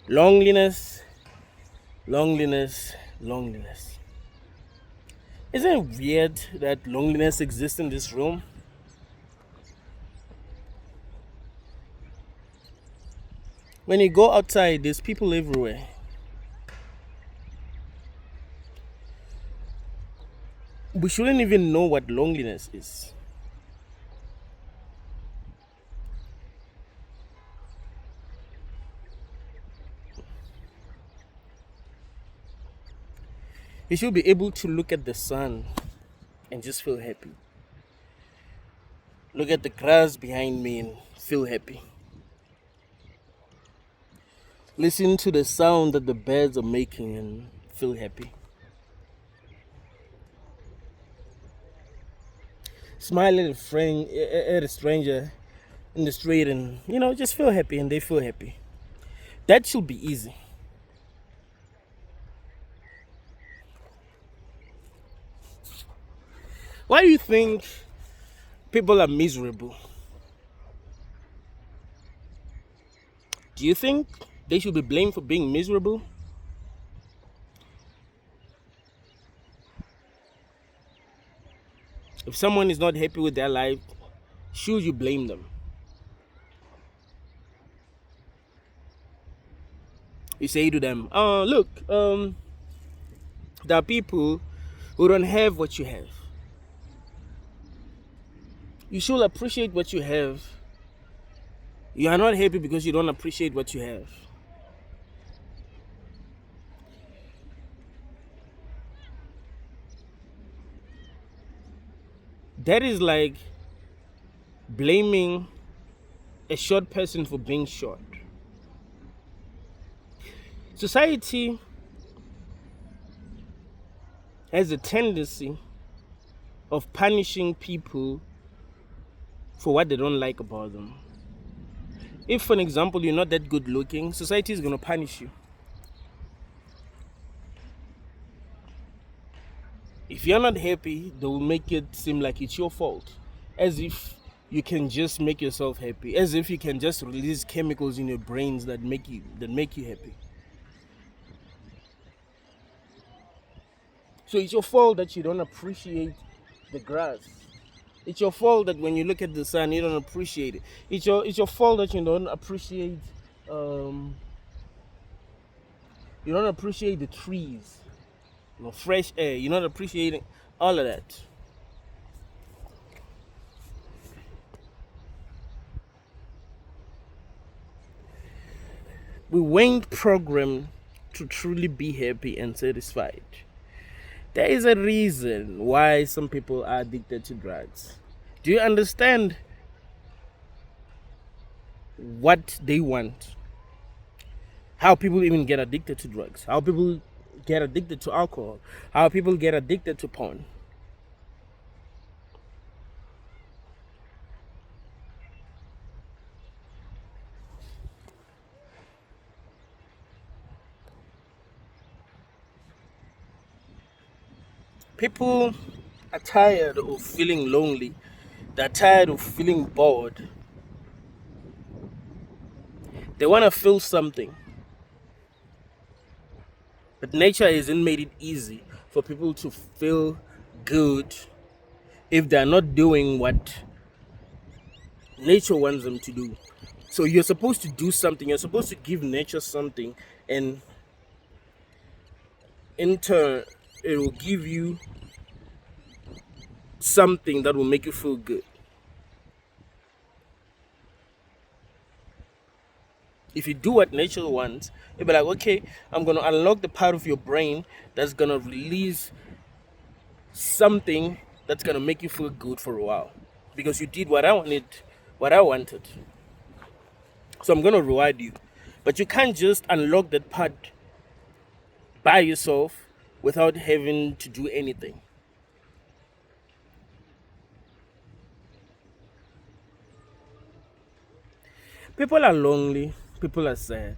Loneliness, loneliness, loneliness. Isn't it weird that loneliness exists in this room? When you go outside, there's people everywhere. We shouldn't even know what loneliness is. You should be able to look at the sun and just feel happy. Look at the grass behind me and feel happy. Listen to the sound that the birds are making and feel happy. Smile at a stranger in the street and, just feel happy and they feel happy. That should be easy. Why do you think people are miserable? Do you think they should be blamed for being miserable? If someone is not happy with their life, should you blame them? You say to them, look, there are people who don't have what you have. You should appreciate what you have. You are not happy because you don't appreciate what you have. That is like blaming a short person for being short. Society has a tendency of punishing people for what they don't like about them. If, for example, you're not that good looking, society is going to punish you. If you're not happy, they will make it seem like it's your fault. As if you can just make yourself happy. As if you can just release chemicals in your brains that make you happy. So it's your fault that you don't appreciate the grass. It's your fault that when you look at the sun, you don't appreciate it. It's your fault that you don't appreciate the trees, fresh air. You're not appreciating all of that. We weren't programmed to truly be happy and satisfied. There is a reason why some people are addicted to drugs. Do you understand what they want? How people even get addicted to drugs? How people get addicted to alcohol? How people get addicted to porn? People are tired of feeling lonely. They're tired of feeling bored. They want to feel something. But nature hasn't made it easy for people to feel good if they're not doing what nature wants them to do. So you're supposed to do something. You're supposed to give nature something, and in turn, it will give you something that will make you feel good. If you do what nature wants, you'll be like, okay, I'm going to unlock the part of your brain that's going to release something that's going to make you feel good for a while. Because you did what I wanted. So I'm going to reward you. But you can't just unlock that part by yourself without having to do anything. People are lonely. People are sad.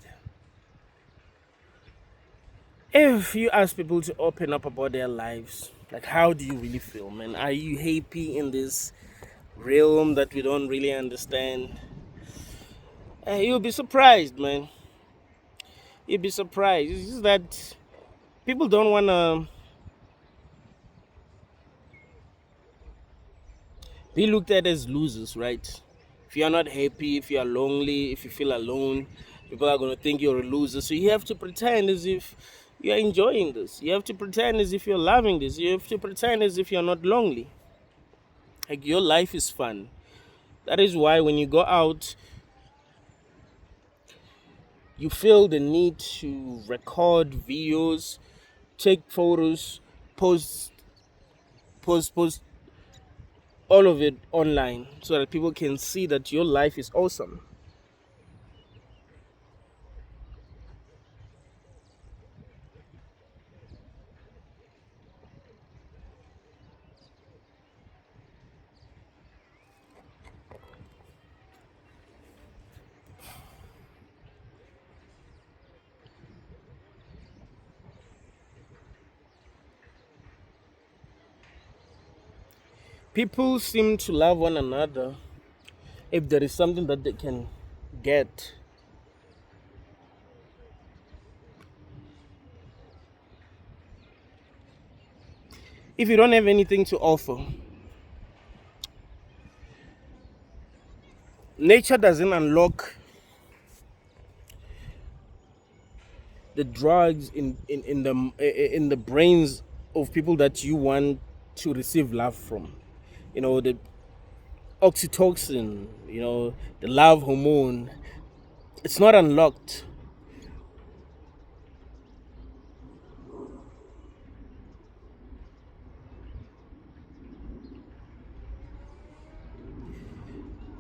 If you ask people to open up about their lives, like, how do you really feel, man? Are you happy in this realm that we don't really understand? You'll be surprised, man. You'd be surprised. It's just that people don't want to be looked at as losers, right? If you're not happy, if you're lonely, if you feel alone, people are going to think you're a loser. So you have to pretend as if you're enjoying this. You have to pretend as if you're loving this. You have to pretend as if you're not lonely. Like your life is fun. That is why when you go out, you feel the need to record videos, take photos, post, post all of it online so that people can see that your life is awesome. People seem to love one another if there is something that they can get. If you don't have anything to offer, nature doesn't unlock the drugs in the brains of people that you want to receive love from. The oxytocin, the love hormone. It's not unlocked.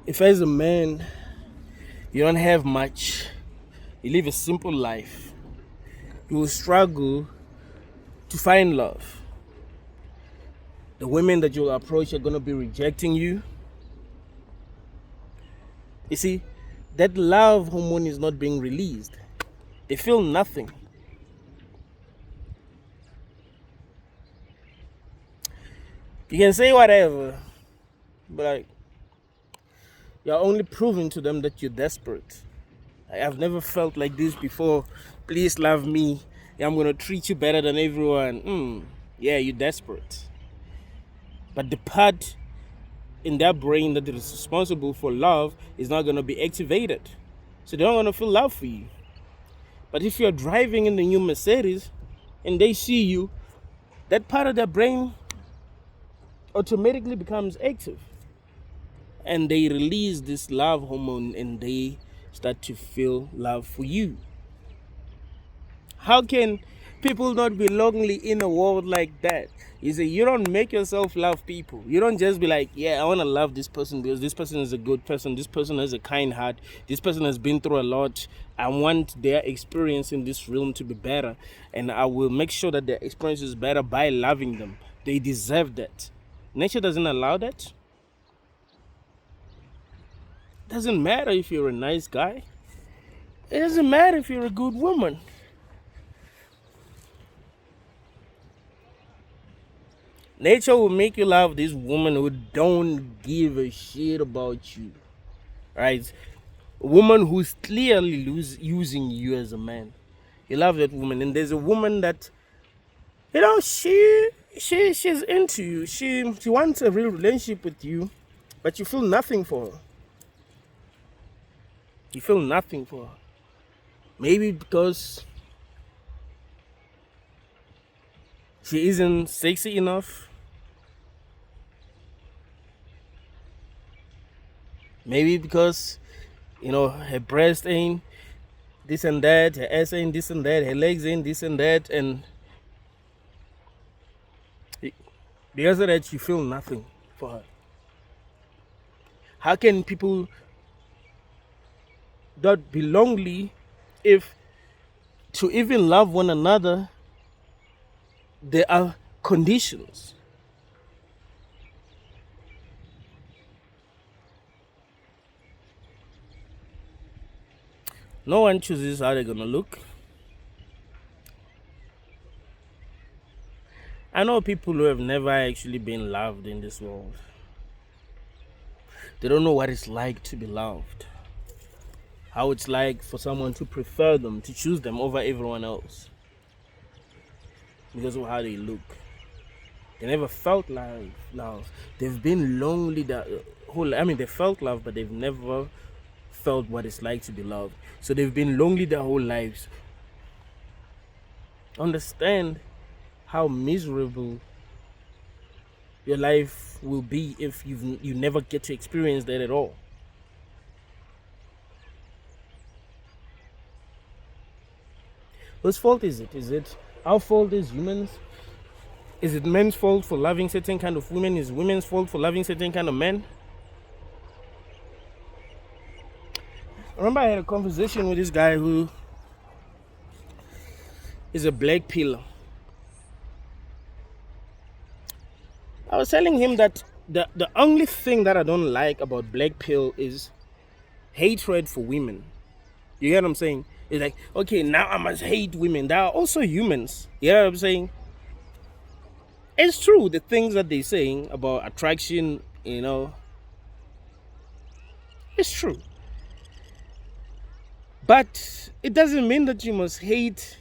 If as a man you don't have much, you live a simple life, you will struggle to find love. The women that you'll approach are going to be rejecting you. You see, that love hormone is not being released. They feel nothing. You can say whatever, but you're only proving to them that you're desperate. I've never felt like this before. Please love me. I'm going to treat you better than everyone. Yeah, you're desperate. But the part in their brain that is responsible for love is not going to be activated. So they're not going to feel love for you. But if you're driving in the new Mercedes and they see you, that part of their brain automatically becomes active. And they release this love hormone and they start to feel love for you. How can people not be lonely in a world like that? You don't make yourself love people. You don't just be like, yeah, I want to love this person because this person is a good person. This person has a kind heart. This person has been through a lot. I want their experience in this realm to be better. And I will make sure that their experience is better by loving them. They deserve that. Nature doesn't allow that. It doesn't matter if you're a nice guy. It doesn't matter if you're a good woman. Nature will make you love this woman who don't give a shit about you, right? A woman who's clearly using you as a man. You love that woman, and there's a woman that, she's into you. She wants a real relationship with you, but you feel nothing for her. You feel nothing for her. Maybe because she isn't sexy enough. Maybe because, her breast ain't this and that, her ass ain't this and that, her legs ain't this and that, and because of that, you feel nothing for her. How can people not be lonely if to even love one another, there are conditions? No one chooses how they're gonna look. I know people who have never actually been loved in this world. They don't know what it's like to be loved. how it's like for someone to prefer them, to choose them over everyone else because of how they look. They never felt love. They've been lonely they felt love, but they've never felt what it's like to be loved. So they've been lonely their whole lives. Understand how miserable your life will be if you never get to experience that at all. Whose fault is it? Is it our fault as humans? Is it men's fault for loving certain kind of women? Is women's fault for loving certain kind of men? I remember I had a conversation with this guy who is a black pill. I was telling him that the only thing that I don't like about black pill is hatred for women. You get what I'm saying? It's like, okay, now I must hate women. They are also humans. You know what I'm saying? It's true, the things that they're saying about attraction, it's true. But it doesn't mean that you must hate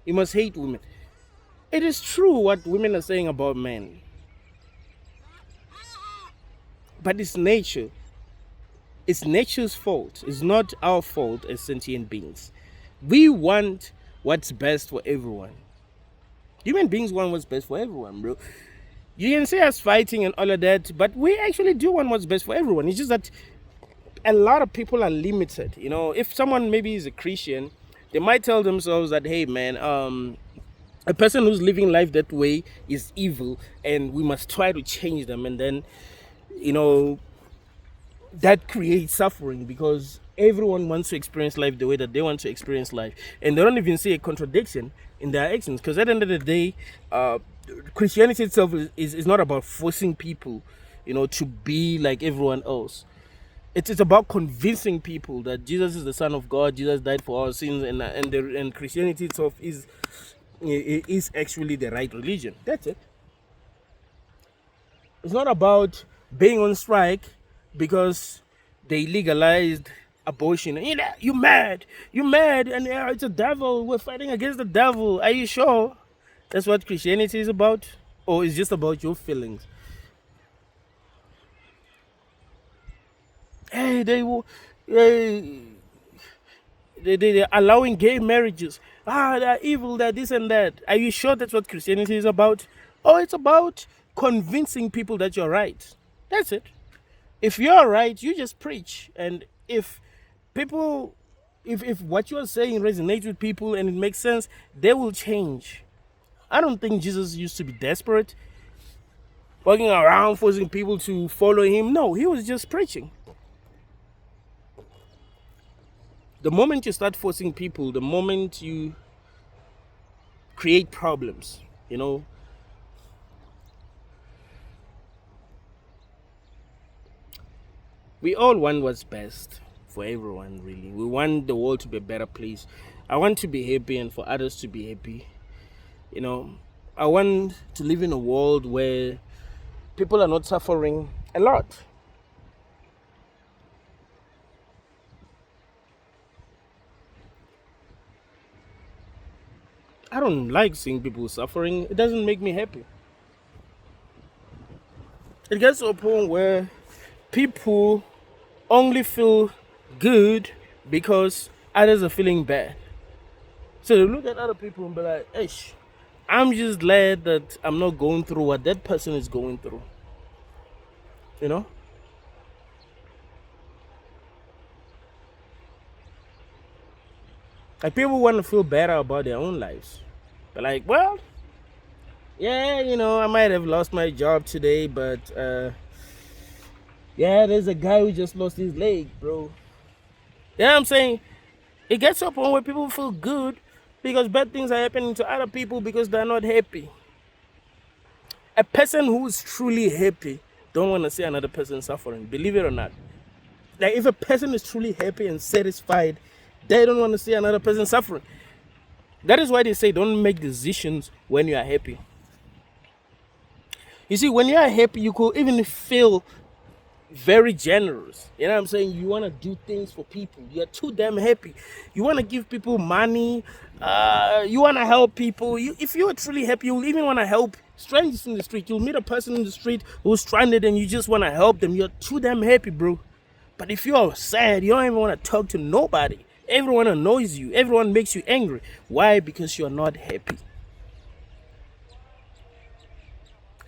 women. It is true what women are saying about men. But it's nature. It's nature's fault. It's not our fault as sentient beings. We want what's best for everyone. Human beings want what's best for everyone, bro. You can see us fighting and all of that, but we actually do want what's best for everyone. It's just that a lot of people are limited. If someone maybe is a Christian, they might tell themselves that, hey man, a person who's living life that way is evil and we must try to change them. And then, that creates suffering because everyone wants to experience life the way that they want to experience life. And they don't even see a contradiction in their actions. Because at the end of the day, Christianity itself is not about forcing people, to be like everyone else. It's about convincing people that Jesus is the Son of God, Jesus died for our sins, and Christianity itself is actually the right religion. That's it. It's not about being on strike because they legalized abortion. You mad, and it's a devil. We're fighting against the devil. Are you sure that's what Christianity is about, or is just about your feelings? Hey, they're allowing gay marriages. They're evil. They're this and that. Are you sure that's what Christianity is about? Oh, it's about convincing people that you're right. That's it. If you're right, you just preach. And if people, if what you're saying resonates with people and it makes sense, they will change. I don't think Jesus used to be desperate, walking around forcing people to follow him. No, he was just preaching. The moment you start forcing people, the moment you create problems, we all want what's best for everyone, really. We want the world to be a better place. I want to be happy and for others to be happy. I want to live in a world where people are not suffering a lot. I don't like seeing people suffering. It doesn't make me happy. It gets to a point where people only feel good because others are feeling bad. So they look at other people and be like, "Ish, I'm just glad that I'm not going through what that person is going through." Like, people want to feel better about their own lives. They're like, well, yeah, I might have lost my job today, but yeah, there's a guy who just lost his leg, bro. Yeah, I'm saying it gets to a point where people feel good because bad things are happening to other people because they're not happy. A person who is truly happy don't want to see another person suffering, believe it or not. Like, if a person is truly happy and satisfied, they don't want to see another person suffering. That is why they say don't make decisions when you are happy. You see, when you are happy, you could even feel very generous. You know what I'm saying? You want to do things for people. You're too damn happy. You want to give people money. You want to help people. If you're truly happy, you'll even want to help strangers in the street. You'll meet a person in the street who's stranded and you just want to help them. You're too damn happy, bro. But if you're sad, you don't even want to talk to nobody. Everyone annoys you. Everyone makes you angry. Why? Because you're not happy.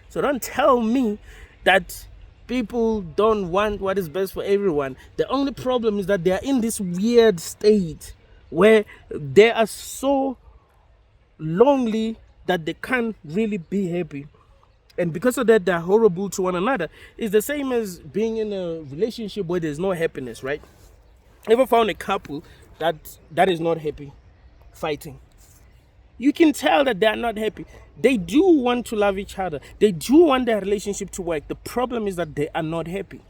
So don't tell me that people don't want what is best for everyone. The only problem is that they are in this weird state where they are so lonely that they can't really be happy. And because of that, they're horrible to one another. It's the same as being in a relationship where there's no happiness, right? Ever found a couple that is not happy, fighting? You can tell that they are not happy. They do want to love each other. They do want their relationship to work. The problem is that they are not happy.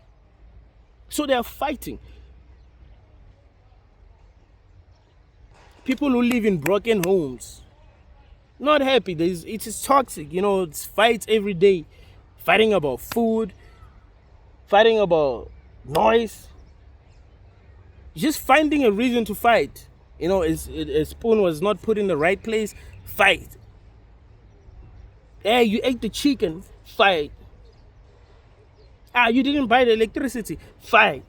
So they are fighting. People who live in broken homes, not happy. It is toxic. It's fights every day. Fighting about food. Fighting about noise. Just finding a reason to fight. A spoon was not put in the right place. Fight. Hey, you ate the chicken. Fight. You didn't buy the electricity. Fight.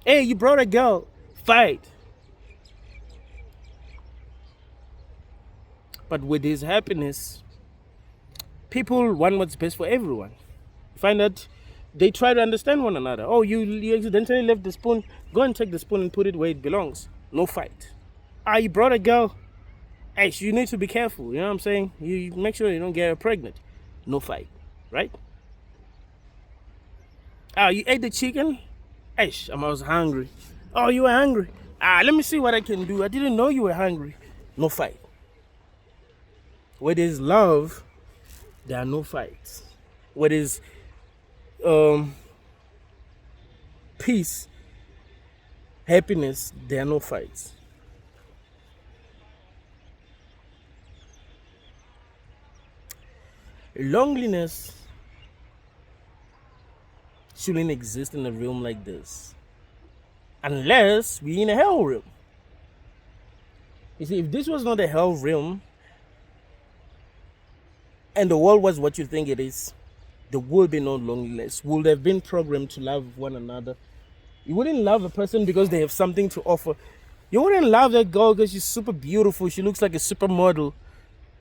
Hey, you brought a girl. Fight. But with his happiness, people want what's best for everyone. Find that they try to understand one another. Oh, you accidentally left the spoon. Go and take the spoon and put it where it belongs. No fight. You brought a girl. Hey, you need to be careful. You know what I'm saying? You make sure you don't get her pregnant. No fight. Right? You ate the chicken? Hey, I was hungry. Oh, you were hungry? Let me see what I can do. I didn't know you were hungry. No fight. Where there's love, there are no fights. Where there's peace, happiness, there are no fights. Loneliness shouldn't exist in a realm like this unless we're in a hell realm. You see, if this was not a hell realm and the world was what you think it is, there would be no loneliness. We would have been programmed to love one another. You wouldn't love a person because they have something to offer. You wouldn't love that girl because she's super beautiful. She looks like a supermodel.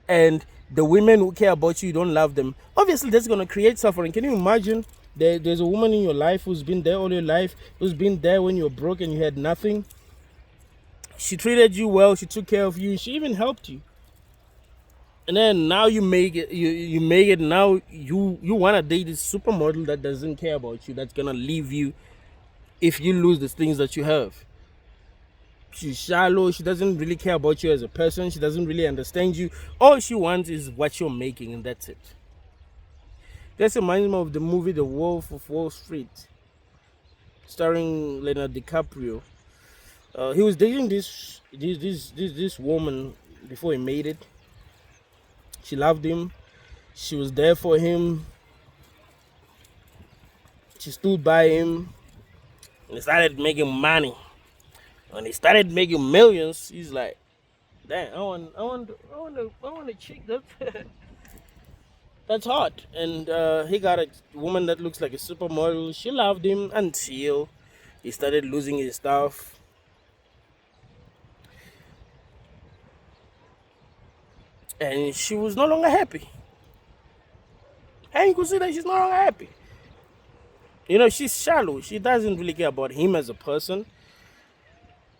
And the women who care about you don't love them. Obviously, that's going to create suffering. Can you imagine? There's a woman in your life who's been there all your life, who's been there when you were broke and you had nothing. She treated you well. She took care of you. She even helped you. And then now you make it. You make it. Now you want to date this supermodel that doesn't care about you. That's gonna leave you if you lose the things that you have. She's shallow. She doesn't really care about you as a person. She doesn't really understand you. All she wants is what you're making, and that's it. That reminds me of the movie The Wolf of Wall Street, starring Leonardo DiCaprio. He was dating this woman before he made it. She loved him. She was there for him. She stood by him. And he started making money. When he started making millions, he's like, "Damn, I want a chick that's hot." And he got a woman that looks like a supermodel. She loved him until he started losing his stuff. And she was no longer happy. And you could see that she's no longer happy. She's shallow. She doesn't really care about him as a person.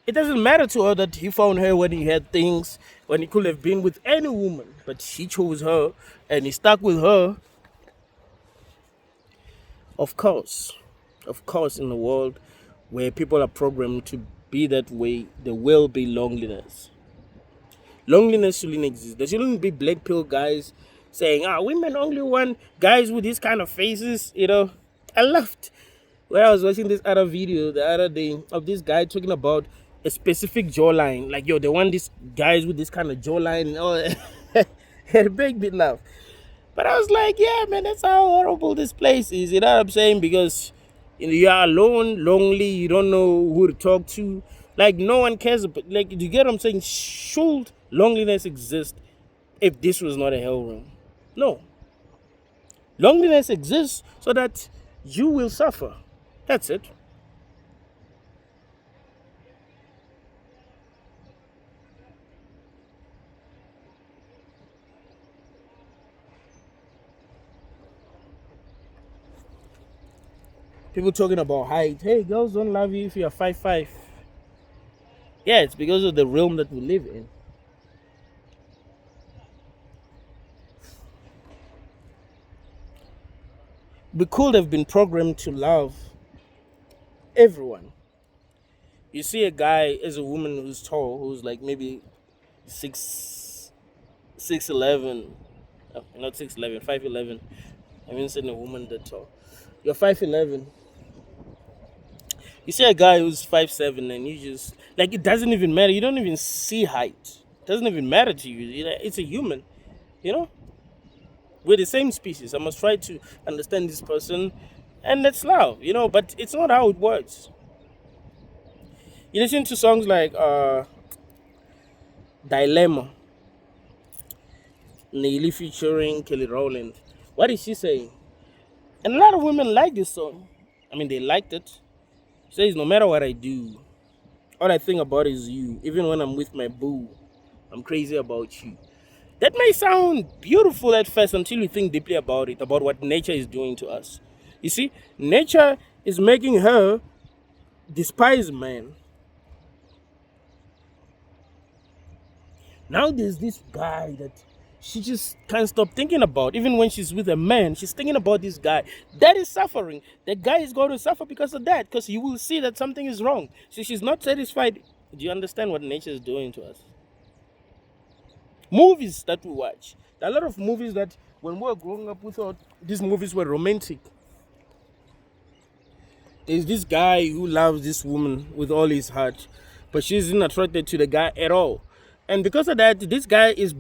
It doesn't matter to her that he found her when he had things, when he could have been with any woman. But she chose her and he stuck with her. Of course, in the world where people are programmed to be that way, there will be loneliness. Loneliness shouldn't exist. There shouldn't be black pill guys saying, women only want guys with these kind of faces. I laughed when I was watching this other video the other day of this guy talking about a specific jawline. Like, they want these guys with this kind of jawline. It made me laugh. But I was like, yeah, man, that's how horrible this place is. You know what I'm saying? Because You are alone, lonely, you don't know who to talk to. Like, no one cares about, like, do you get what I'm saying? Should loneliness exist if this was not a hell room? No. Loneliness exists so that you will suffer. That's it. People talking about height. Hey, girls don't love you if you're 5'5". Yeah, it's because of the realm that we live in. We could have been programmed to love everyone. You see a guy as a woman who's tall, who's like maybe 6'11", not 6'11", 5'11". I haven't seen a woman that tall. You're 5'11". You see a guy who's 5'7", and you just like, it doesn't even matter. You don't even see height. It doesn't even matter to you. It's a human. You know, we're the same species. I must try to understand this person, and that's love. But it's not how it works. You listen to songs like Dilemma, Neely featuring Kelly Rowland. What is she saying? And a lot of women like this song. I mean, they liked it. She says, no matter what I do, all I think about is you. Even when I'm with my boo, I'm crazy about you. That may sound beautiful at first until you think deeply about it, about what nature is doing to us. You see, nature is making her despise man. Now there's this guy that she just can't stop thinking about. Even when she's with a man, she's thinking about this guy. That is suffering. The guy is going to suffer because of that, because you will see that something is wrong. So she's not satisfied. Do you understand what nature is doing to us? Movies that we watch. There are a lot of movies that when we were growing up, we thought these movies were romantic. There's this guy who loves this woman with all his heart, but she isn't attracted to the guy at all. And because of that, this guy is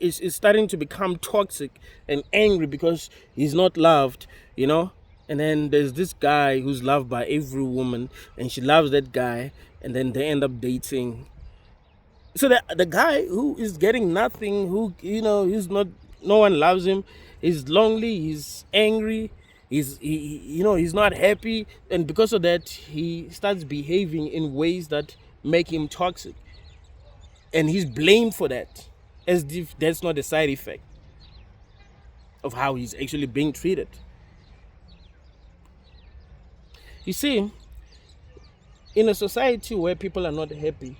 is starting to become toxic and angry because he's not loved. And then there's this guy who's loved by every woman, and she loves that guy, and then they end up dating. So the guy who is getting nothing, who he's not, no one loves him, he's lonely, he's angry, he's not happy, and because of that, he starts behaving in ways that make him toxic, and he's blamed for that, as if that's not a side effect of how he's actually being treated. You see, in a society where people are not happy,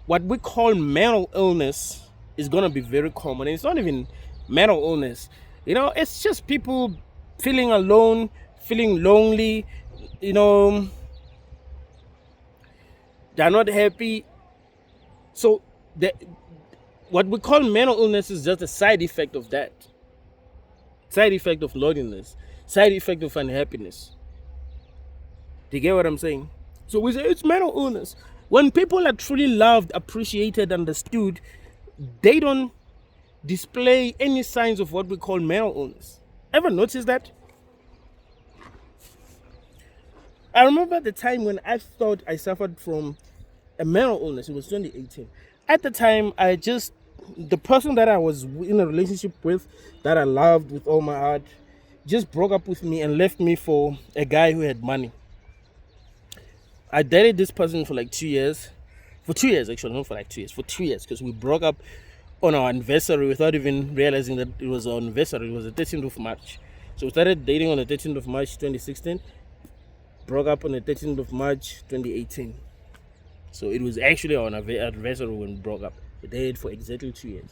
what we call mental illness is going to be very common. And it's not even mental illness. It's just people feeling alone, feeling lonely, you know, they're not happy. So what we call mental illness is just a side effect of that. Side effect of loneliness. Side effect of unhappiness. Do you get what I'm saying? So we say it's mental illness. When people are truly loved, appreciated, understood, they don't display any signs of what we call mental illness. Ever notice that? I remember the time when I thought I suffered from a mental illness. It was 2018. At the time, the person that I was in a relationship with, that I loved with all my heart, just broke up with me and left me for a guy who had money. I dated this person for like 2 years. For 2 years, actually, not for like 2 years. For 2 years, because we broke up on our anniversary without even realizing that it was our anniversary. It was the 13th of March. So we started dating on the 13th of March 2016. Broke up on the 13th of March 2018. So it was actually our anniversary when we broke up. We dated for exactly 2 years.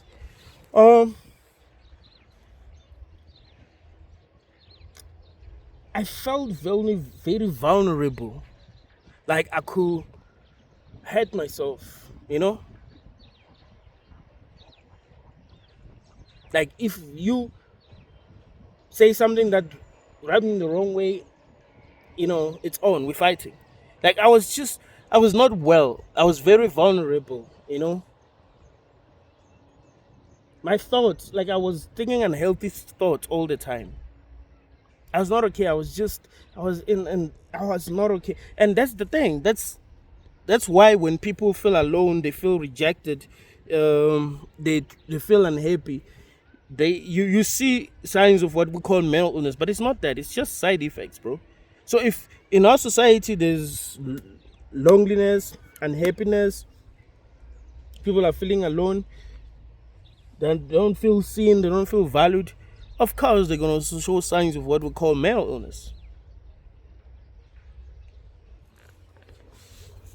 I felt very, very vulnerable. Like I could hurt myself. Like if you say something that rubbed me the wrong way, it's on. We're fighting. Like I was not well. I was very vulnerable. My thoughts, like I was thinking unhealthy thoughts all the time. I was not okay. I was in, and I was not okay. And that's the thing. That's why when people feel alone, they feel rejected, they feel unhappy. You see signs of what we call mental illness, but it's not that. It's just side effects, bro. So if in our society there's loneliness, unhappiness, people are feeling alone, they don't feel seen, they don't feel valued, of course they're gonna show signs of what we call mental illness.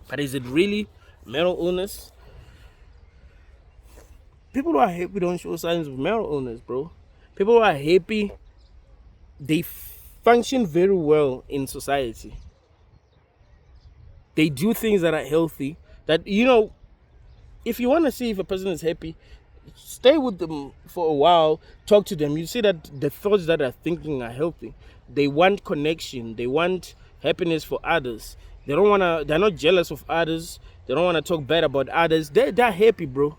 But is it really mental illness? People who are happy don't show signs of mental illness, bro. People who are happy, they function very well in society. They do things that are healthy. That, if you want to see if a person is happy, stay with them for a while, talk to them. You see that the thoughts that are thinking are healthy. They want connection. They want happiness for others. They're not jealous of others. They don't want to talk bad about others. They're happy, bro.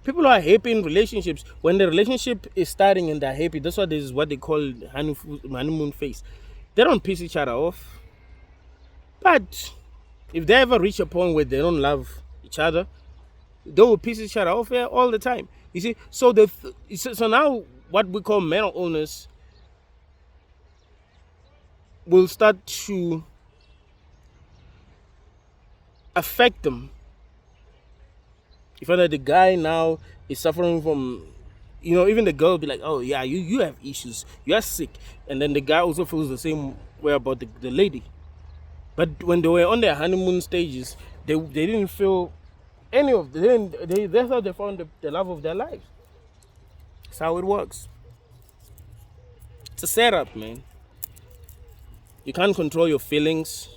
People are happy in relationships. When the relationship is starting and they're happy, that's what they call honeymoon phase. They don't piss each other off. But if they ever reach a point where they don't love each other, they will piss each other off all the time. You see, so now what we call mental illness will start to affect them. If the guy now is suffering from, even the girl will be like, oh yeah, you have issues, you are sick, and then the guy also feels the same way about the lady. But when they were on their honeymoon stages, they didn't feel any of them. They thought they found the love of their lives. That's how it works. It's a setup, man. You can't control your feelings.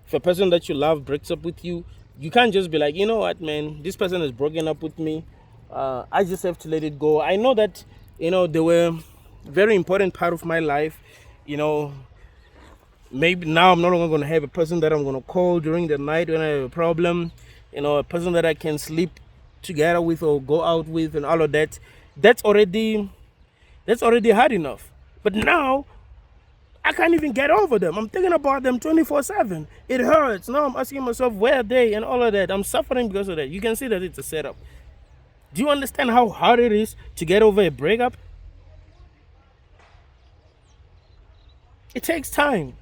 If a person that you love breaks up with you, you can't just be like, you know what, man, this person has broken up with me. I just have to let it go. I know that, they were a very important part of my life. Maybe now I'm no longer going to have a person that I'm going to call during the night when I have a problem. A person that I can sleep together with or go out with and all of that. That's already hard enough. But now, I can't even get over them. I'm thinking about them 24/7. It hurts. Now I'm asking myself, where are they and all of that. I'm suffering because of that. You can see that it's a setup. Do you understand how hard it is to get over a breakup? It takes time.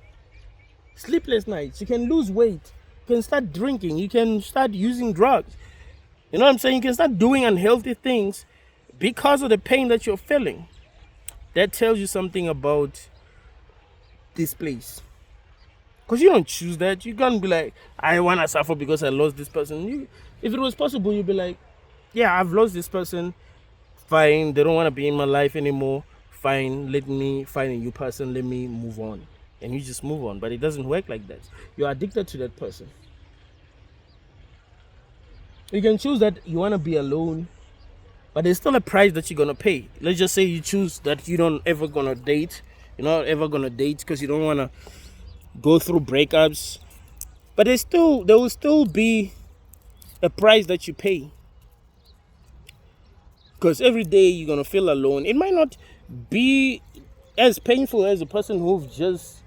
Sleepless nights. You can lose weight. You can start drinking. You can start using drugs. You know what I'm saying? You can start doing unhealthy things because of the pain that you're feeling. That tells you something about this place. Because you don't choose that. You can't be like, I want to suffer because I lost this person. If it was possible, you'd be like, yeah, I've lost this person. Fine, they don't want to be in my life anymore. Fine, let me find a new person. Let me move on. And you just move on. But it doesn't work like that. You're addicted to that person. You can choose that you want to be alone, but there's still a price that you're going to pay. Let's just say you choose that you don't ever going to date. You're not ever going to date because you don't want to go through breakups. But there will still be a price that you pay. Because every day you're going to feel alone. It might not be as painful as a person who's just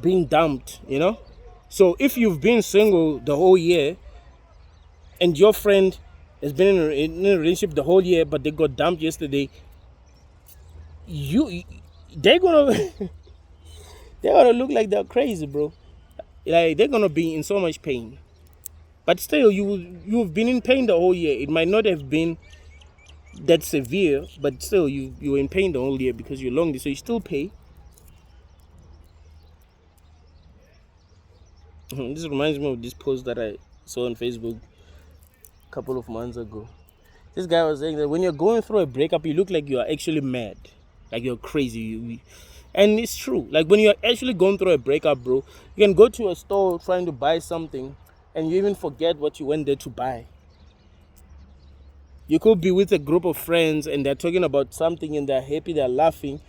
been dumped, So if you've been single the whole year and your friend has been in a relationship the whole year but they got dumped yesterday, they're gonna look like they're crazy, bro. Like they're gonna be in so much pain. But still, you've been in pain the whole year. It might not have been that severe, but still you were in pain the whole year because you're lonely, so you still pay. This reminds me of this post that I saw on Facebook a couple of months ago. This guy was saying that when you're going through a breakup, you look like you are actually mad. Like you're crazy. And it's true. Like when you're actually going through a breakup, bro, you can go to a store trying to buy something and you even forget what you went there to buy. You could be with a group of friends and they're talking about something and they're happy, they're laughing.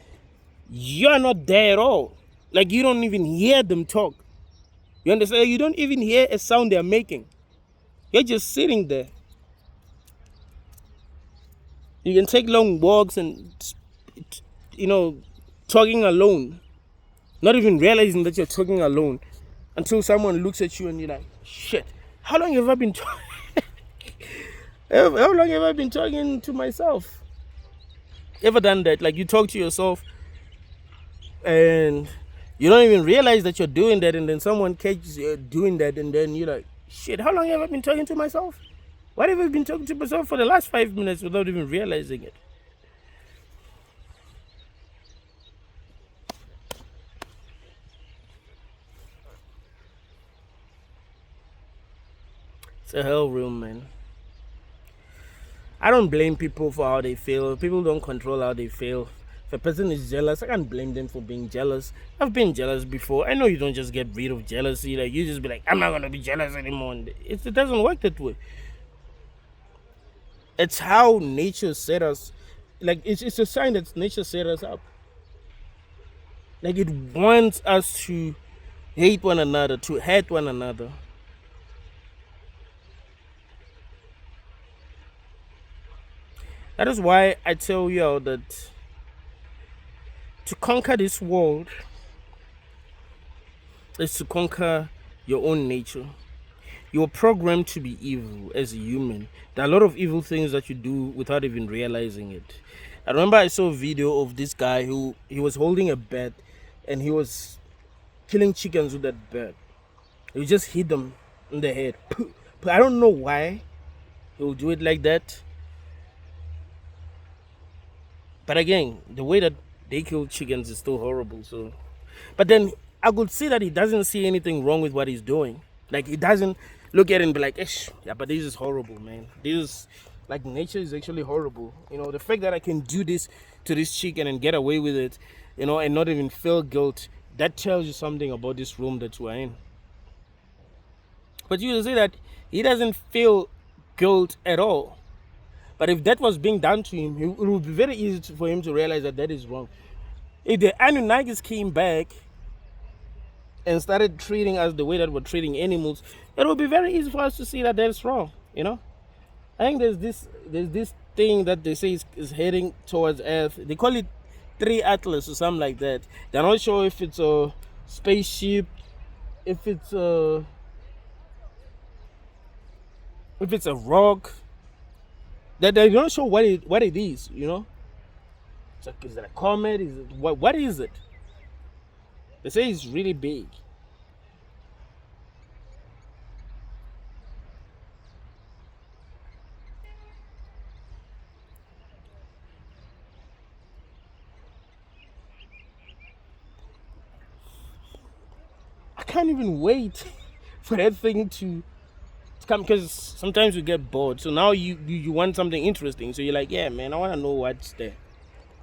You're not there at all. Like you don't even hear them talk. You understand? You don't even hear a sound they're making. You're just sitting there. You can take long walks and, you know, talking alone, not even realizing that you're talking alone until someone looks at you and you're like, shit, how long have I been talking? How long have I been talking to myself? Ever done that? Like you talk to yourself and you don't even realize that you're doing that, and then someone catches you doing that, and then you're like, shit, how long have I been talking to myself? What have I been talking to myself for the last 5 minutes without even realizing it? It's a hell room, man. I don't blame people for how they feel. People don't control how they feel. If a person is jealous, I can't blame them for being jealous. I've been jealous before. I know you don't just get rid of jealousy. Like you just be like, I'm not gonna be jealous anymore. And it doesn't work that way. It's how nature set us. Like it's a sign that nature set us up. Like it wants us to hate one another, to hate one another. That is why I tell you that to conquer this world is to conquer your own nature. You're programmed to be evil as a human. There are a lot of evil things that you do without even realizing it. I remember I saw a video of this guy who he was holding a bat and he was killing chickens with that bat. He just hit them in the head. But I don't know why he would do it like that. But again, the way that they kill chickens is still horrible. So, but then I could see that he doesn't see anything wrong with what he's doing. Like he doesn't look at it and be like, "Ish, yeah, but this is horrible, man. This is like nature is actually horrible." You know, the fact that I can do this to this chicken and get away with it, you know, and not even feel guilt, that tells you something about this room that we're in. But you will see that he doesn't feel guilt at all. But if that was being done to him, it would be very easy for him to realize that that is wrong. If the Anunnakis came back and started treating us the way that we're treating animals, it would be very easy for us to see that that's wrong. You know, I think there's this thing that they say is heading towards Earth. They call it 3 Atlas or something like that. They're not sure if it's a spaceship, if it's a rock. That they're not sure what it is. You know, it's like, is it a comet? Is it what is it? They say it's really big. I can't even wait for that thing to come, because sometimes we get bored. So now you want something interesting. So you're like, yeah, man, I want to know what's there.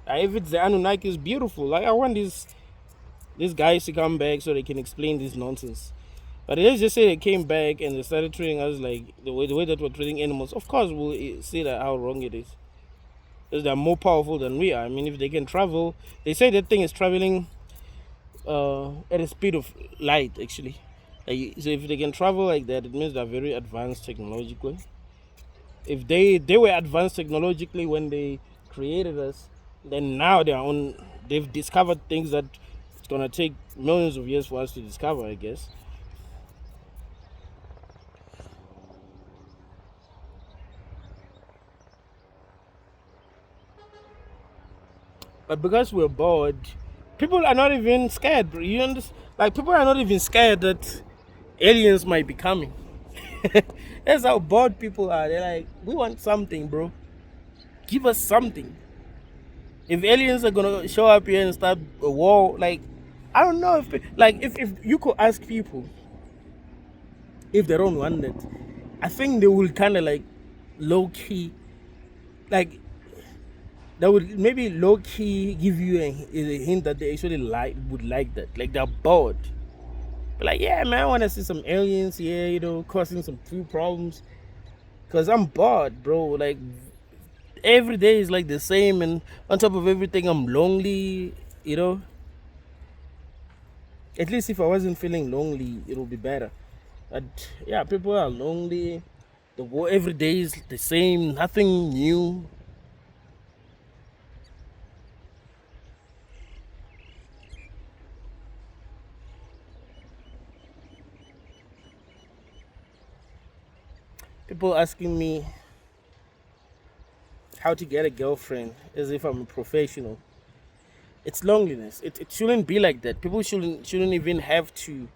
If it's the Anunnaki, is beautiful. Like I want these guys to come back so they can explain this nonsense. But let's just say they came back and they started treating us like the way that we're treating animals. Of course, we'll see that how wrong it is. Because they're more powerful than we are. I mean, if they can travel, they say that thing is traveling at a speed of light, actually. So if they can travel like that, it means they're very advanced technologically. If they were advanced technologically when they created us, then now they've discovered things that it's gonna take millions of years for us to discover, I guess. But because we're bored, people are not even scared, bro. You understand? Like people are not even scared that aliens might be coming. That's how bored people are. They're like, we want something, bro. Give us something. If aliens are gonna show up here and start a war, like I don't know if you could ask people if they don't want it, I think they will kind of like low key, like that would maybe low key give you a hint that they actually would like that. Like they're bored. But like, yeah, man, I want to see some aliens here, you know, causing some few problems. Cause I'm bored, bro. Like every day is like the same, and on top of everything, I'm lonely. You know. At least if I wasn't feeling lonely, it'll be better. But yeah, people are lonely. Every day is the same, nothing new. People asking me how to get a girlfriend as if I'm a professional. It's loneliness. It shouldn't be like that. People shouldn't even have to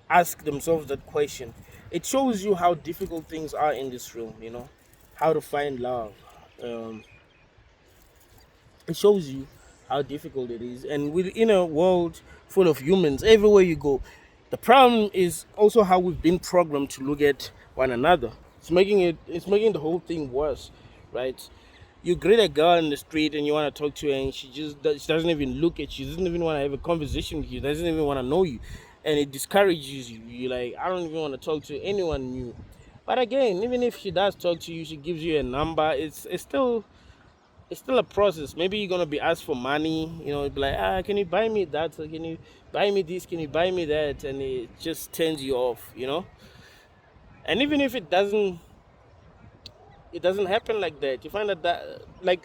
ask themselves that question. It shows you how difficult things are in this room, how to find love. Um, it shows you how difficult it is. And within a world full of humans, everywhere you go, the problem is also how we've been programmed to look at one another. It's making the whole thing worse, right? You greet a girl in the street and you want to talk to her, and she doesn't even look at you. She doesn't even want to have a conversation with you. Doesn't even want to know you, and it discourages you. You're like, I don't even want to talk to anyone new. But again, even if she does talk to you, she gives you a number. It's still a process. Maybe you're gonna be asked for money. Be like, can you buy me that? Or can you buy me this? Can you buy me that? And it just turns you off. And even if it doesn't happen like that. You find that like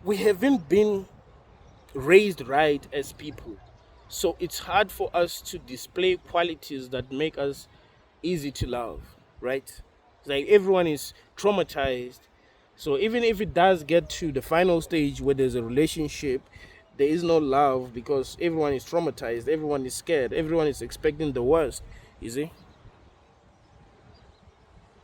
we haven't been raised right as people, so it's hard for us to display qualities that make us easy to love, right? It's like everyone is traumatized. So even if it does get to the final stage where there's a relationship, there is no love because everyone is traumatized, everyone is scared, everyone is expecting the worst. You see,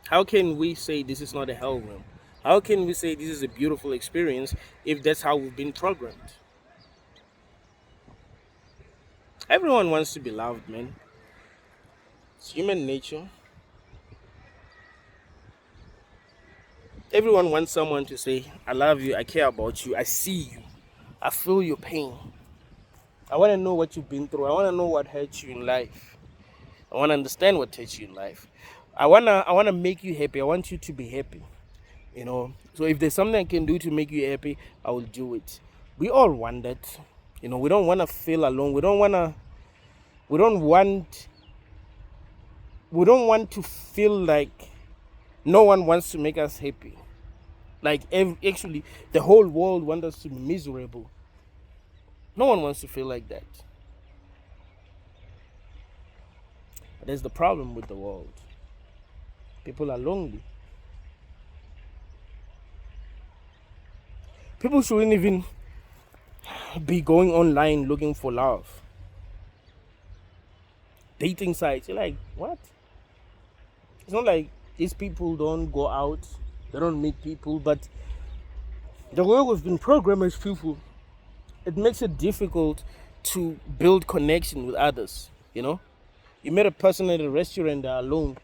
how can we say this is not a hell room? How can we say this is a beautiful experience if that's how we've been programmed? Everyone wants to be loved, man. It's human nature. Everyone wants someone to say, I love you, I care about you, I see you, I feel your pain. I want to know what you've been through. I want to know what hurts you in life. I want to understand what hurts you in life. I wanna make you happy. I want you to be happy. So if there's something I can do to make you happy, I will do it. We all want that. We don't want to feel alone. We don't want we don't want to feel like no one wants to make us happy. Like actually, the whole world wants us to be miserable. No one wants to feel like that. But there's the problem with the world. People are lonely. People shouldn't even be going online looking for love. Dating sites, you're like, what? It's not like these people don't go out, they don't meet people, but the way we've been programmed as people, it makes it difficult to build connection with others. You met a person at a restaurant, they're alone.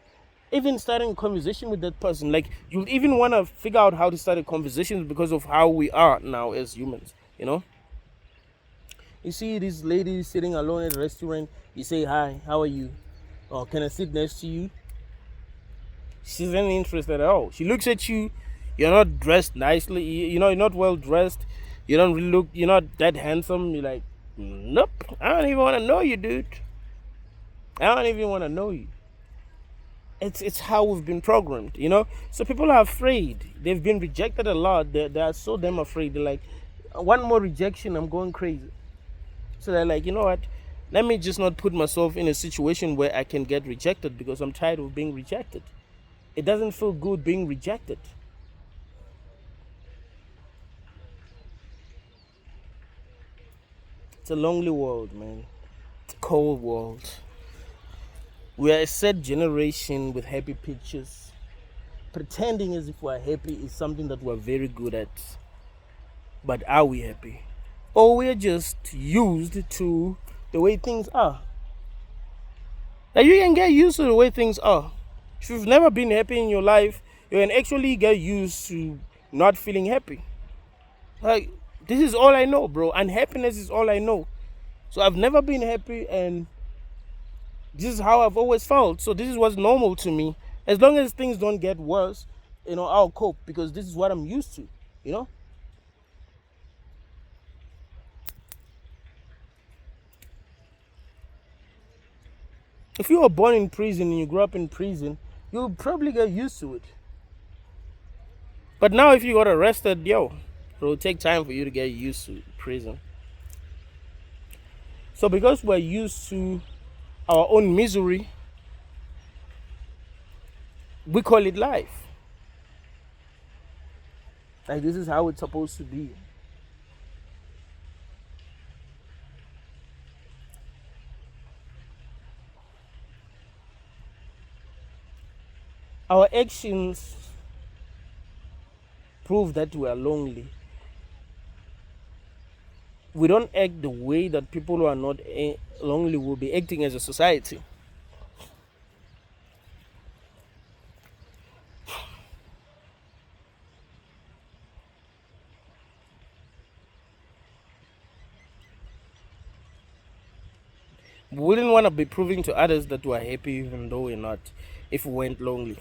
Even starting a conversation with that person, like you even want to figure out how to start a conversation because of how we are now as humans. You see this lady sitting alone at a restaurant, you say, hi, how are you? Or can I sit next to you? She's not interested at all. She looks at you, you're not dressed nicely, you're not well dressed, you don't really you're not that handsome. You're like, nope, I don't even want to know you, dude. I don't even want to know you. It's how we've been programmed. So people are afraid. They've been rejected a lot. They are so damn afraid. They're like, one more rejection, I'm going crazy. So they're like, you know what? Let me just not put myself in a situation where I can get rejected because I'm tired of being rejected. It doesn't feel good being rejected. It's a lonely world, man. It's a cold world. We are a sad generation with happy pictures. Pretending as if we're happy is something that we're very good at. But are we happy? Or we're just used to the way things are? Like you can get used to the way things are. If you've never been happy in your life, you can actually get used to not feeling happy. Like, this is all I know, bro. Unhappiness is all I know. So I've never been happy, and this is how I've always felt. So this is what's normal to me. As long as things don't get worse, I'll cope because this is what I'm used to. If you were born in prison and you grew up in prison, you'll probably get used to it. But now if you got arrested, it'll take time for you to get used to prison. So because we're used to our own misery, we call it life. Like, this is how it's supposed to be. Our actions prove that we are lonely. We don't act the way that people who are not lonely will be acting as a society. We wouldn't want to be proving to others that we're happy even though we're not, if we weren't lonely.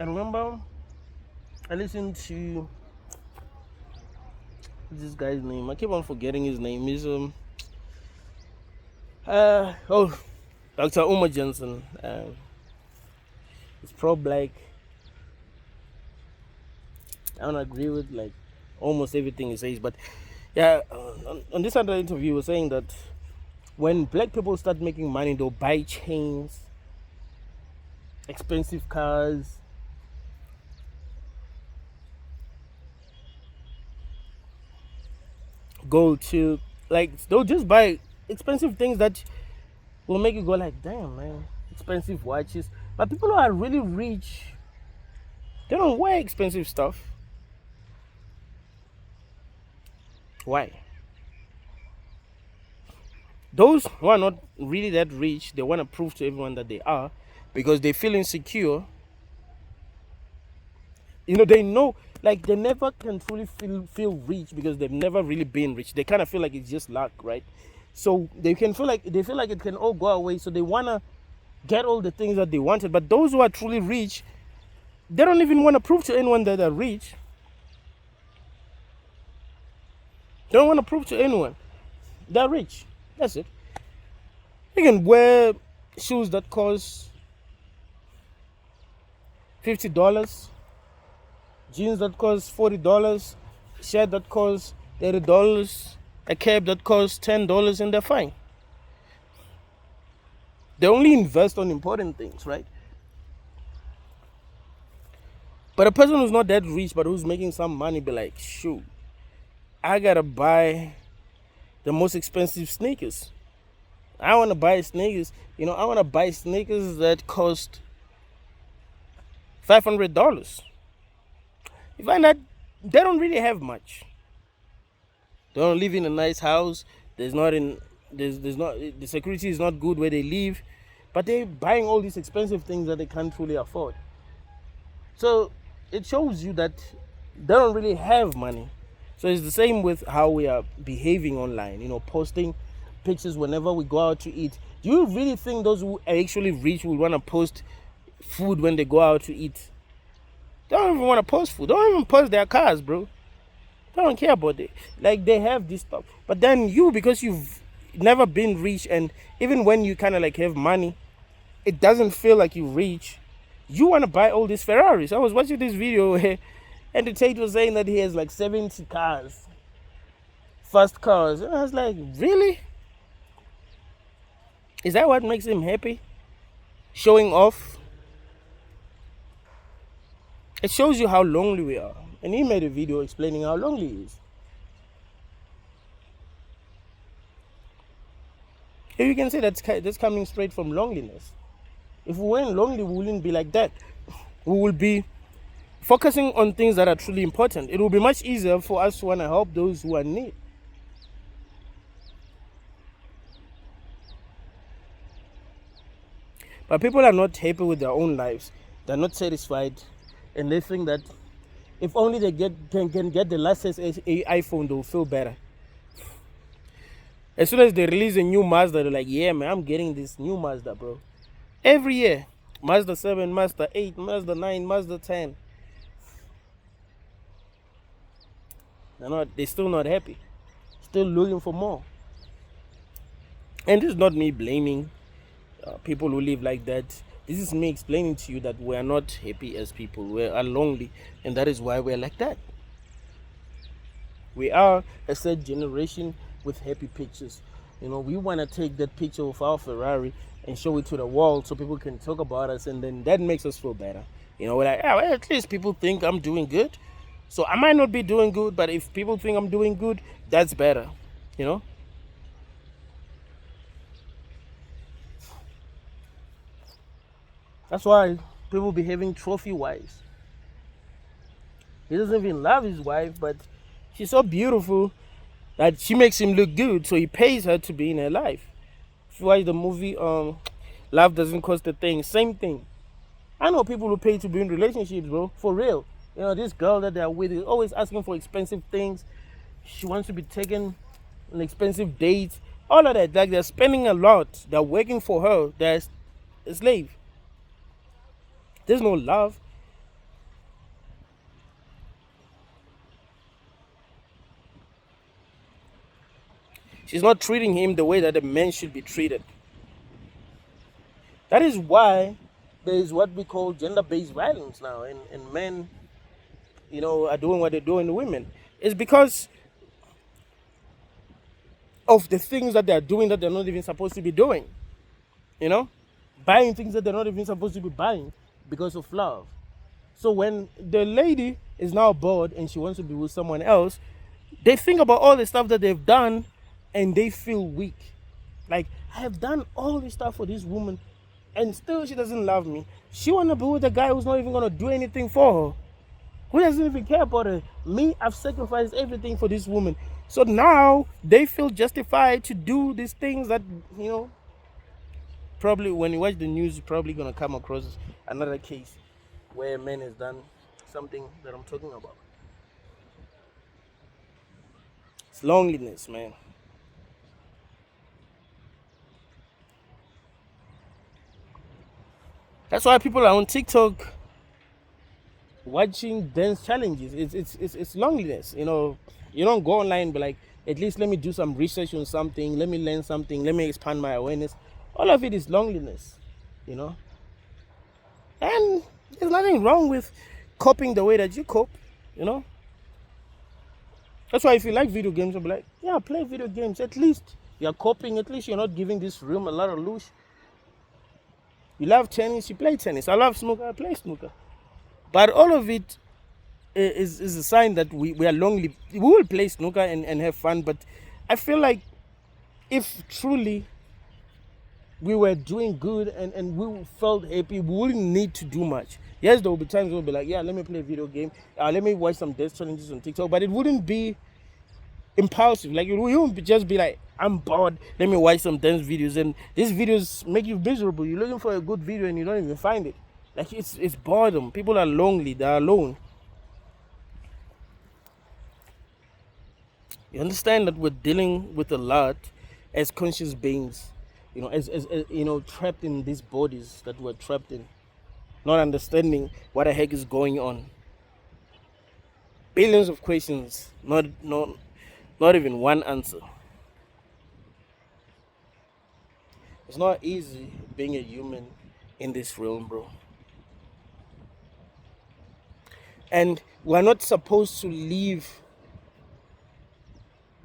I remember I listened to this guy's name. I keep on forgetting his name. He's Dr. Uma Johnson. It's pro-black. I don't agree with like almost everything he says, but yeah, on this other interview, he was saying that when black people start making money, they'll buy chains, expensive cars, gold too. Like, they'll just buy expensive things that will make you go like, damn, man, expensive watches. But people who are really rich, they don't wear expensive stuff. Why? Those who are not really that rich, they want to prove to everyone that they are because they feel insecure. They know, like, they never can truly feel rich because they've never really been rich. They kind of feel like it's just luck, right? So they feel like it can all go away. So they want to get all the things that they wanted. But those who are truly rich, they don't even want to prove to anyone that they're rich. They don't want to prove to anyone they're rich. That's it. You can wear shoes that cost $50, jeans that cost $40, shirt that costs $30, a cab that costs $10, and they're fine. They only invest on important things, right? But a person who's not that rich but who's making some money be like, shoot, I gotta buy the most expensive sneakers. I want to buy sneakers. I want to buy sneakers that cost $500. You find that they don't really have much. They don't live in a nice house. The security is not good where they live, but they're buying all these expensive things that they can't truly afford. So it shows you that they don't really have money. So it's the same with how we are behaving online, posting pictures whenever we go out to eat. Do you really think those who are actually rich will want to post food when they go out to eat? They don't even want to post food. They don't even post their cars, bro. They don't care about it. Like, they have this stuff. But then you, because you've never been rich, and even when you kind of like have money, it doesn't feel like you're rich. You want to buy all these Ferraris. I was watching this video where Andrew Tate was saying that he has like 70 cars, fast cars. And I was like, really? Is that what makes him happy? Showing off? It shows you how lonely we are. And he made a video explaining how lonely he is. Here you can say that's coming straight from loneliness. If we weren't lonely, we wouldn't be like that. We will be focusing on things that are truly important. It will be much easier for us to want to help those who are in need. But people are not happy with their own lives. They're not satisfied. And they think that if only they can get the latest iPhone, they'll feel better. As soon as they release a new Mazda, they're like, yeah, man, I'm getting this new Mazda, bro. Every year. Mazda 7, Mazda 8, Mazda 9, Mazda 10. They're still not happy. Still looking for more. And this is not me blaming people who live like that. This is me explaining to you that we are not happy as people. We are lonely, and that is why we're like that. We are a third generation with happy pictures. We want to take that picture of our Ferrari and show it to the world so people can talk about us, and then that makes us feel better. We're like, well, at least people think I'm doing good. So I might not be doing good, but if people think I'm doing good, that's better. You know? That's why people behaving trophy wise. He doesn't even love his wife, but she's so beautiful that she makes him look good, so he pays her to be in her life. If you watch the movie Love Doesn't Cost a Thing, same thing. I know people who pay to be in relationships, bro, for real. This girl that they're with is always asking for expensive things. She wants to be taken on expensive dates. All of that, like they're spending a lot. They're working for her. They're a slave. There's no love. She's not treating him the way that a man should be treated. That is why there is what we call gender-based violence now, and men, are doing what they're doing to women. It's because of the things that they're doing that they're not even supposed to be doing. Buying things that they're not even supposed to be buying because of love. So when the lady is now bored and she wants to be with someone else, they think about all the stuff that they've done and they feel weak. Like, I have done all this stuff for this woman and still she doesn't love me. She want to be with a guy who's not even going to do anything for her. Who doesn't even care about her? Me, I've sacrificed everything for this woman. So now they feel justified to do these things that, probably when you watch the news, you're probably going to come across another case where a man has done something that I'm talking about. It's loneliness, man. That's why people are on TikTok watching dance challenges. It's loneliness. You don't go online and be like, at least let me do some research on something, let me learn something, let me expand my awareness. All of it is loneliness. And there's nothing wrong with coping the way that you cope. That's why if you like video games, I'll be like, yeah, play video games. At least you're coping. At least you're not giving this room a lot of loosh. You love tennis, you play tennis. I love snooker, I play snooker. But all of it is a sign that we are lonely. We will play snooker and have fun, but I feel like if truly we were doing good and we felt happy, we wouldn't need to do much. Yes, there will be times we'll be like, yeah, let me play a video game. Let me watch some death challenges on TikTok. But it wouldn't be impulsive. Like, you wouldn't just be like, I'm bored, let me watch some dance videos. And these videos make you miserable. You're looking for a good video and you don't even find it. Like, it's boredom. People are lonely. They're alone. You understand that we're dealing with a lot as conscious beings, as trapped in these bodies that we're trapped in, not understanding what the heck is going on. Billions of questions, not even one answer. It's not easy being a human in this realm, bro. And we're not supposed to live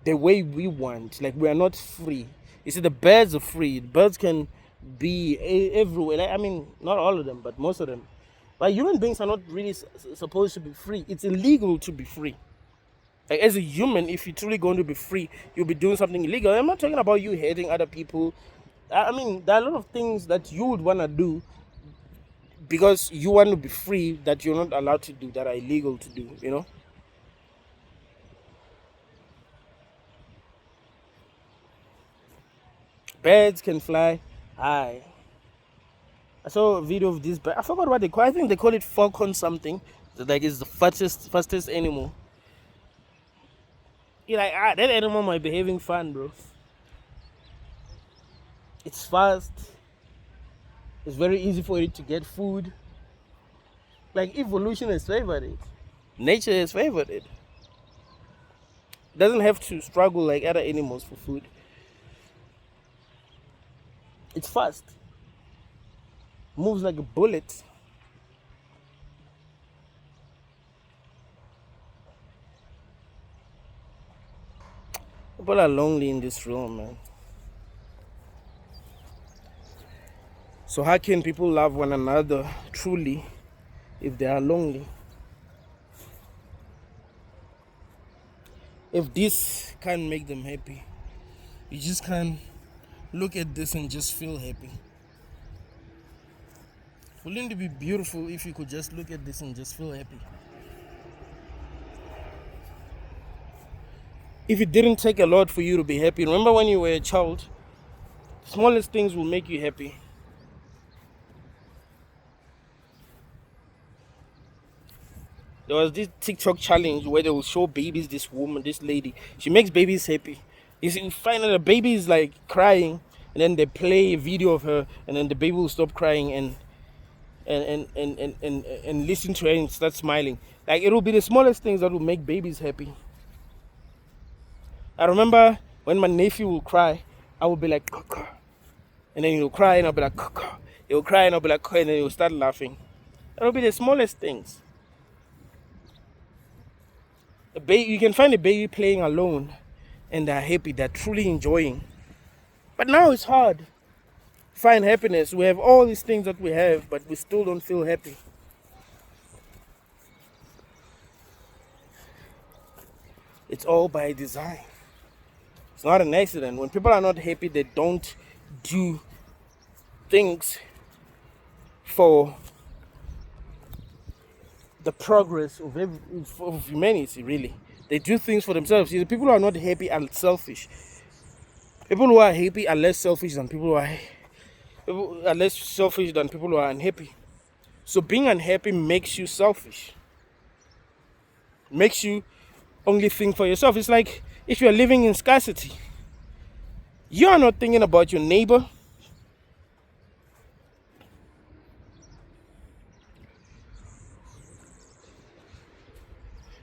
the way we want. Like, we are not free. You see, the birds are free. Birds can be everywhere. Like, I mean, not all of them, but most of them. But human beings are not really supposed to be free. It's illegal to be free. Like, as a human, if you're truly going to be free, you'll be doing something illegal. I'm not talking about you hating other people. I mean, there are a lot of things that you would want to do because you want to be free that you're not allowed to do, that are illegal to do. Birds can fly high. I saw a video of this bird. I forgot what they call it. I think they call it falcon something. Like, it's the fastest animal. You're like, that animal might be having fun, bro. It's fast. It's very easy for it to get food. Like evolution has favored it. Nature has favored it. It doesn't have to struggle like other animals for food. It's fast. Moves like a bullet. People are lonely in this room, man. So how can people love one another truly if they are lonely? If this can't make them happy, you just can't look at this and just feel happy. Wouldn't it be beautiful if you could just look at this and just feel happy? If it didn't take a lot for you to be happy, remember when you were a child, the smallest things will make you happy. There was this TikTok challenge where they will show babies, this woman, this lady. She makes babies happy. You see, find that the baby is like crying, and then they play a video of her, and then the baby will stop crying and listen to her and start smiling. Like, it will be the smallest things that will make babies happy. I remember when my nephew will cry, I would be like, "Kaka," and then he'll cry, and I'll be like, "Kaka." He'll cry, and I'll be like, "Kaka," and then he'll start laughing. That will be the smallest things. You can find a baby playing alone, and they're happy, they're truly enjoying. But now it's hard to find happiness. We have all these things that we have, but we still don't feel happy. It's all by design. It's not an accident. When people are not happy, they don't do things for the progress of humanity, really. They do things for themselves. See, the people who are not happy are selfish. People who are happy are less selfish than people who are less selfish than people who are unhappy. So being unhappy makes you selfish. Makes you only think for yourself. It's like if you're living in scarcity, you are not thinking about your neighbor.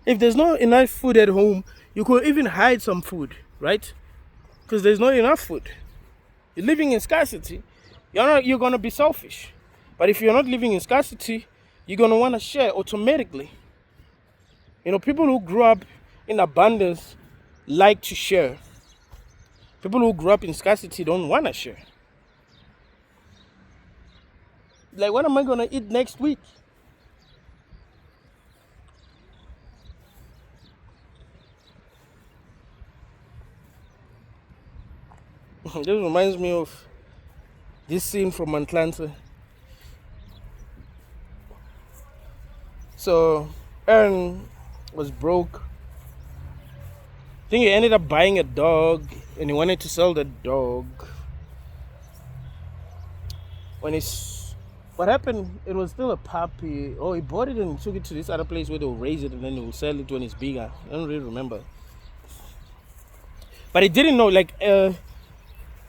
If there's not enough food at home, you could even hide some food, right? Because there's not enough food. You're living in scarcity, you're going to be selfish. But if you're not living in scarcity, you're going to want to share automatically. You know, people who grew up in abundance like to share. People who grew up in scarcity don't want to share. Like, what am I going to eat next week? This reminds me of this scene from Atlanta. So Aaron was broke. I think he ended up buying a dog, and he wanted to sell the dog. What happened, it was still a puppy. Oh, he bought it and took it to this other place where they'll raise it and then they'll sell it when it's bigger. I don't really remember. But he didn't know, like,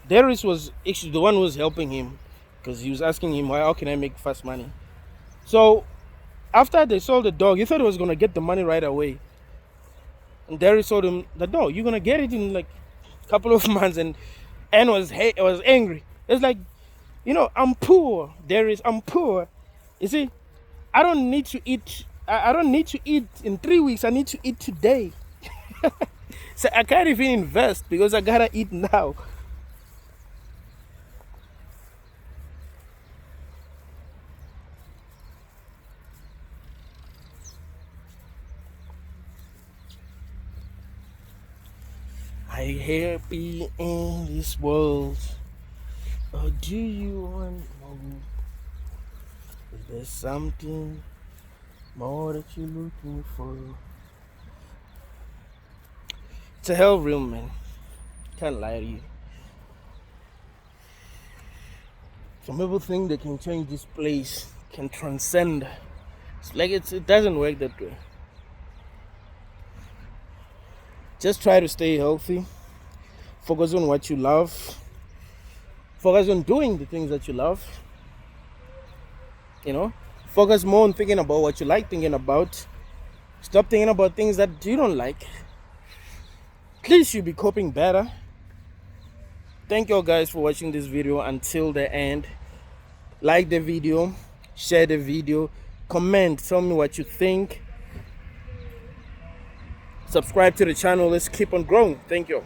Darius was actually the one who was helping him, because he was asking him, how can I make fast money? So after they sold the dog, he thought he was going to get the money right away. And Darius told him that, no, you're going to get it in like a couple of months. And Anne was angry. It's like, you know, I'm poor, Darius, I'm poor. You see, I don't need to eat. I don't need to eat in 3 weeks. I need to eat today. So I can't even invest because I got to eat now. Are you happy in this world? Or do you want more? Is there something more that you're looking for? It's a hell room, man. Can't lie to you. Some people think they can change this place, can transcend. It's like it doesn't work that way. Just try to stay healthy. Focus on what you love. Focus on doing the things that you love. You know, focus more on thinking about what you like thinking about. Stop thinking about things that you don't like. At least you'll be coping better. Thank you all guys for watching this video until the end. Like the video, share the video, comment, tell me what you think. Subscribe to the channel. Let's keep on growing. Thank you.